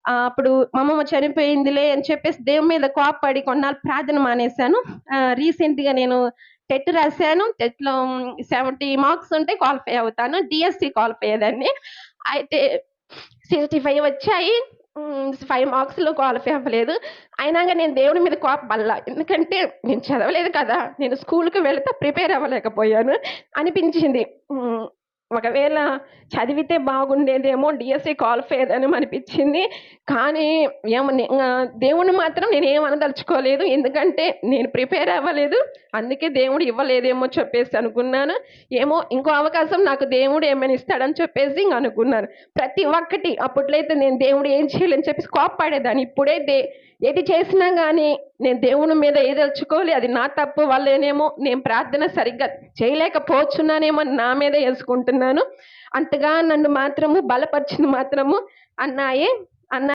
అప్పుడు మా అమ్మమ్మ చనిపోయిందిలే అని చెప్పేసి దేవుని మీద కోప్పడి కొన్నాళ్ళు ప్రార్థన మానేశాను. రీసెంట్‌గా నేను టెట్ రాసాను. టెట్‌లో 70 మార్క్స్ ఉంటే క్వాలిఫై అవుతాను. డీఎస్సీ క్వాలిఫై అయ్యేదాన్ని. అయితే 65 వచ్చాయి. 5 మార్క్స్‌లో క్వాలిఫై అవ్వలేదు. అయినా గాని నేను దేవుడి మీద కోపపడలా. ఎందుకంటే నేను చదవలేదు కదా! నేను స్కూలుకి వెళితే ప్రిపేర్ అవ్వలేకపోయాను అనిపించింది. హ్మ్. ఒకవేళ చదివితే బాగుండేదేమో, డీఎస్సీ క్వాలిఫై అయ్యేదాన్నేమో అనిపిచ్చింది. కానీ దేవుడిని మాత్రం నేనేం అనదలుచుకోలేదు. ఎందుకంటే నేను ప్రిపేర్ అవ్వలేదు. అందుకే దేవుడు ఇవ్వలేదేమో చెప్పేసి అనుకున్నాను. ఏమో ఇంకో అవకాశం నాకు దేవుడు ఏమైనా ఇస్తాడని చెప్పేసి ఇంక అనుకున్నాను. ప్రతి ఒక్కటి అప్పట్లో అయితే నేను దేవుడు ఏం చేయలేదని చెప్పేసి కోప్పడేదాన్ని. ఇప్పుడే ఏది చేసినా గానీ నేను దేవుని మీద ఏదలుచుకోవాలి, అది నా తప్పు వల్లేనేమో, నేను ప్రార్థన సరిగ్గా చేయలేకపోతున్నానేమో అని నా మీదే యేసుకుంటున్నాను. అంతగా నన్ను మాత్రము బలపరిచింది మాత్రము అన్నాయే.